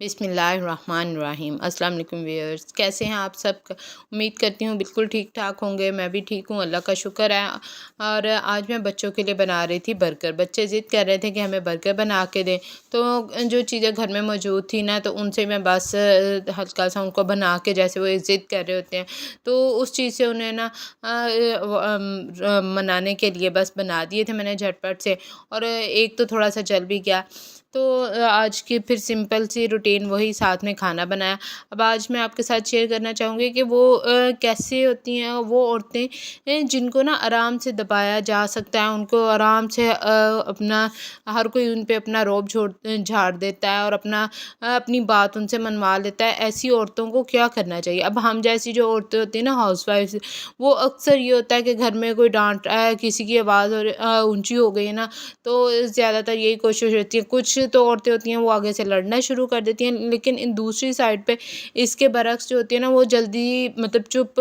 بسم اللہ الرحمن الرحیم۔ السلام علیکم ویئرز، کیسے ہیں آپ سب؟ امید کرتی ہوں بالکل ٹھیک ٹھاک ہوں گے۔ میں بھی ٹھیک ہوں، اللہ کا شکر ہے۔ اور آج میں بچوں کے لیے بنا رہی تھی برگر۔ بچے ضد کر رہے تھے کہ ہمیں برگر بنا کے دیں، تو جو چیزیں گھر میں موجود تھی نا، تو ان سے میں بس ہلکا سا ان کو بنا کے، جیسے وہ ضد کر رہے ہوتے ہیں، تو اس چیز سے انہیں نا منانے کے لیے بس بنا دیے تھے میں نے جھٹ پٹ سے، اور ایک تو تھوڑا سا جل بھی گیا۔ تو آج کی پھر سمپل سی روٹین وہی ساتھ میں کھانا بنایا۔ اب آج میں آپ کے ساتھ شیئر کرنا چاہوں گی کہ وہ کیسے ہوتی ہیں وہ عورتیں جن کو نا آرام سے دبایا جا سکتا ہے، ان کو آرام سے اپنا ہر کوئی ان پہ اپنا روب جھاڑ دیتا ہے اور اپنی بات ان سے منوا لیتا ہے۔ ایسی عورتوں کو کیا کرنا چاہیے؟ اب ہم جیسی جو عورتیں ہوتی ہیں نا، ہاؤس وائف، وہ اکثر یہ ہوتا ہے کہ گھر میں کوئی ڈانٹ رہا ہے، کسی کی آواز اونچی ہو گئی ہے نا، تو زیادہ تر یہی کوشش ہوتی ہے۔ کچھ تو عورتیں ہوتی ہیں وہ آگے سے لڑنا شروع کر دیتی ہیں، لیکن دوسری سائڈ پہ اس کے برعکس جو ہوتی ہے نا، وہ جلدی مطلب چپ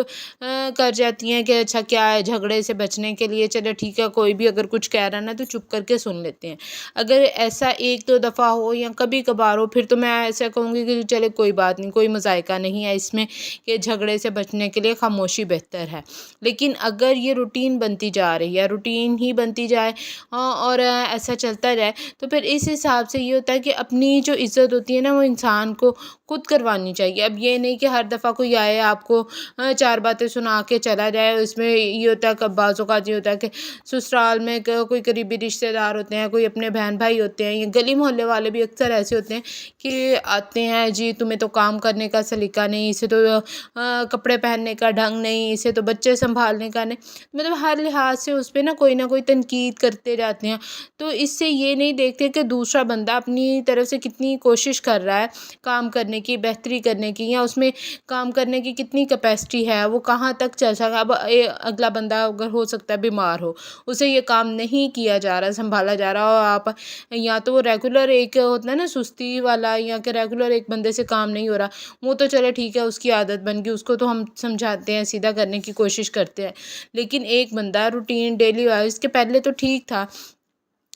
کر جاتی ہیں کہ اچھا کیا ہے، جھگڑے سے بچنے کے لیے چلے ٹھیک ہے، کوئی بھی اگر کچھ کہہ رہا نا تو چپ کر کے سن لیتے ہیں۔ اگر ایسا ایک دو دفعہ ہو یا کبھی کبھار ہو، پھر تو میں ایسا کہوں گی کہ چلے کوئی بات نہیں، کوئی مذائقہ نہیں ہے اس میں کہ جھگڑے سے بچنے کے لیے خاموشی بہتر ہے۔ لیکن اگر یہ روٹین بنتی جا رہی ہے، روٹین ہی بنتی جائے اور ایسا چلتا جائے، تو پھر اس حساب سے یہ ہوتا ہے کہ اپنی جو عزت ہوتی ہے نا، وہ انسان کو خود کروانی چاہیے۔ اب یہ نہیں کہ ہر دفعہ کوئی آئے آپ کو چار باتیں سنا کے چلا جائے۔ اس میں یہ ہوتا ہے کہ بعض اوقات یہ ہوتا ہے کہ سسرال میں کوئی قریبی رشتہ دار ہوتے ہیں، کوئی اپنے بہن بھائی ہوتے ہیں، یا گلی محلے والے بھی اکثر ایسے ہوتے ہیں کہ آتے ہیں، جی تمہیں تو کام کرنے کا سلیقہ نہیں، اسے تو کپڑے پہننے کا ڈھنگ نہیں، اسے تو بچے سنبھالنے کا نہیں، مطلب ہر لحاظ سے اس پہ نا کوئی تنقید کرتے جاتے ہیں۔ تو اس سے یہ نہیں دیکھتے کہ دوسرا بندہ اپنی طرف سے کتنی کوشش کر رہا ہے کام کرنے کی، بہتری کرنے کی، یا اس میں کام کرنے کی کتنی کیپیسٹی ہے، وہ کہاں تک چل سکا۔ اب اگلا بندہ اگر ہو سکتا ہے بیمار ہو، اسے یہ کام نہیں کیا جا رہا، سنبھالا جا رہا، اور آپ یا تو وہ ریگولر ایک ہوتا ہے نا سستی والا، یا کہ ریگولر ایک بندے سے کام نہیں ہو رہا، وہ تو چلے ٹھیک ہے، اس کی عادت بن گئی، اس کو تو ہم سمجھاتے ہیں، سیدھا کرنے کی کوشش کرتے ہیں۔ لیکن ایک بندہ روٹین ڈیلی وائز کے پہلے تو ٹھیک تھا،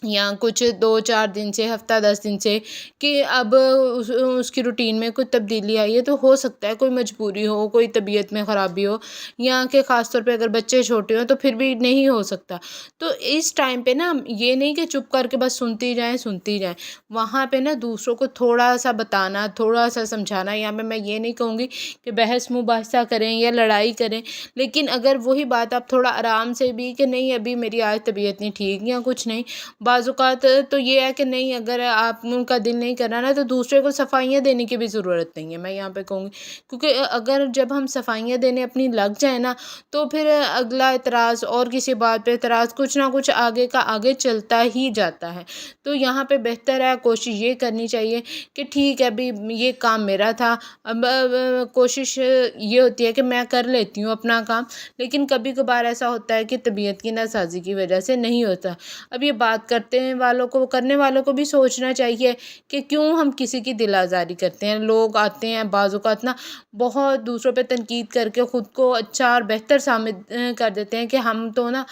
یا کچھ 2-4 دن سے، ہفتہ 10 دن سے، کہ اب اس کی روٹین میں کچھ تبدیلی آئی ہے، تو ہو سکتا ہے کوئی مجبوری ہو، کوئی طبیعت میں خرابی ہو، یا کہ خاص طور پہ اگر بچے چھوٹے ہوں تو پھر بھی نہیں ہو سکتا۔ تو اس ٹائم پہ نا یہ نہیں کہ چپ کر کے بس سنتی جائیں، وہاں پہ نا دوسروں کو تھوڑا سا بتانا، تھوڑا سا سمجھانا۔ یہاں پہ میں یہ نہیں کہوں گی کہ بحث مباحثہ کریں یا لڑائی کریں، لیکن اگر وہی بات آپ تھوڑا آرام سے بھی کہ نہیں ابھی میری آج طبیعت نہیں ٹھیک یا کچھ نہیں، بعض اوقات تو یہ ہے کہ نہیں، اگر آپ کا دل نہیں کر رہا نا، تو دوسرے کو صفائیاں دینے کی بھی ضرورت نہیں ہے، میں یہاں پہ کہوں گی، کیونکہ اگر جب ہم صفائیاں دینے اپنی لگ جائیں نا، تو پھر اگلا اعتراض اور کسی بات پہ اعتراض، کچھ نہ کچھ آگے کا آگے چلتا ہی جاتا ہے۔ تو یہاں پہ بہتر ہے، کوشش یہ کرنی چاہیے کہ ٹھیک ہے ابھی یہ کام میرا تھا، اب کوشش یہ ہوتی ہے کہ میں کر لیتی ہوں اپنا کام، لیکن کبھی کبھار ایسا ہوتا ہے کہ طبیعت کی ناسازی کی وجہ سے نہیں ہوتا۔ اب یہ بات کرنے والوں کو بھی سوچنا چاہیے کہ کیوں ہم کسی کی دل آزاری کرتے ہیں۔ لوگ آتے ہیں بعض اوقات نا بہت دوسروں پہ تنقید کر کے خود کو اچھا اور بہتر ثابت کر دیتے ہیں کہ ہم تو نا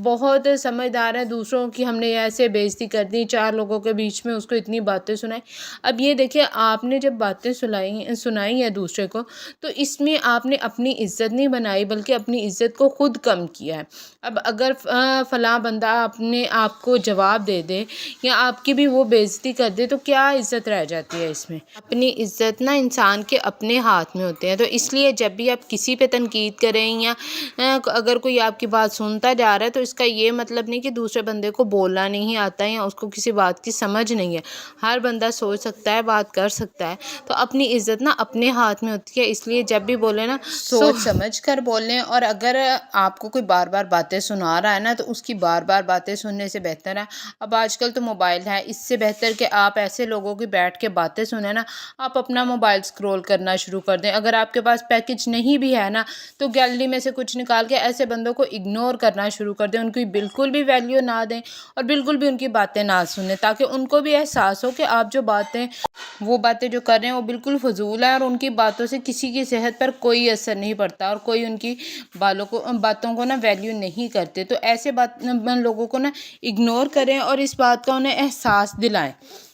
بہت سمجھدار ہیں، دوسروں کی ہم نے ایسے بےعزتی کر دی، 4 لوگوں کے بیچ میں اس کو اتنی باتیں سنائی۔ اب یہ دیکھیں، آپ نے جب باتیں سنائی ہیں دوسرے کو، تو اس میں آپ نے اپنی عزت نہیں بنائی، بلکہ اپنی عزت کو خود کم کیا ہے۔ اب اگر فلاں بندہ اپنے آپ کو جواب دے دے یا آپ کی بھی وہ بےعزتی کر دے، تو کیا عزت رہ جاتی ہے اس میں؟ اپنی عزت نا انسان کے اپنے ہاتھ میں ہوتے ہیں۔ تو اس لیے جب بھی آپ کسی پہ تنقید کریں، یا اگر کوئی آپ کی بات سنتا جا رہا ہے، تو اس کا یہ مطلب نہیں کہ دوسرے بندے کو بولنا نہیں آتا ہے یا اس کو کسی بات کی سمجھ نہیں ہے۔ ہر بندہ سوچ سکتا ہے، بات کر سکتا ہے۔ تو اپنی عزت نا اپنے ہاتھ میں ہوتی ہے، اس لیے جب بھی بولے نا سوچ سمجھ کر بولیں۔ اور اگر آپ کو کوئی بار بار باتیں سنا رہا ہے نا، تو اس کی بار بار باتیں سننے سے بہتر ہے، اب آج کل تو موبائل ہے، اس سے بہتر کہ آپ ایسے لوگوں کی بیٹھ کے باتیں سنیں نا، آپ اپنا موبائل سکرول کرنا شروع کر دیں۔ اگر آپ کے پاس پیکج نہیں بھی ہے نا، تو گیلری میں سے کچھ نکال کے ایسے بندوں کو اگنور کرنا شروع کر دیں، ان کی بالکل بھی ویلیو نہ دیں اور بالکل بھی ان کی باتیں نہ سنیں، تاکہ ان کو بھی احساس ہو کہ آپ وہ باتیں جو کر رہے ہیں وہ بالکل فضول ہے، اور ان کی باتوں سے کسی کی صحت پر کوئی اثر نہیں پڑتا، اور کوئی ان کی باتوں کو نا ویلیو نہیں کرتے۔ تو ایسے لوگوں کو نا اگنور کریں اور اس بات کا انہیں احساس دلائیں۔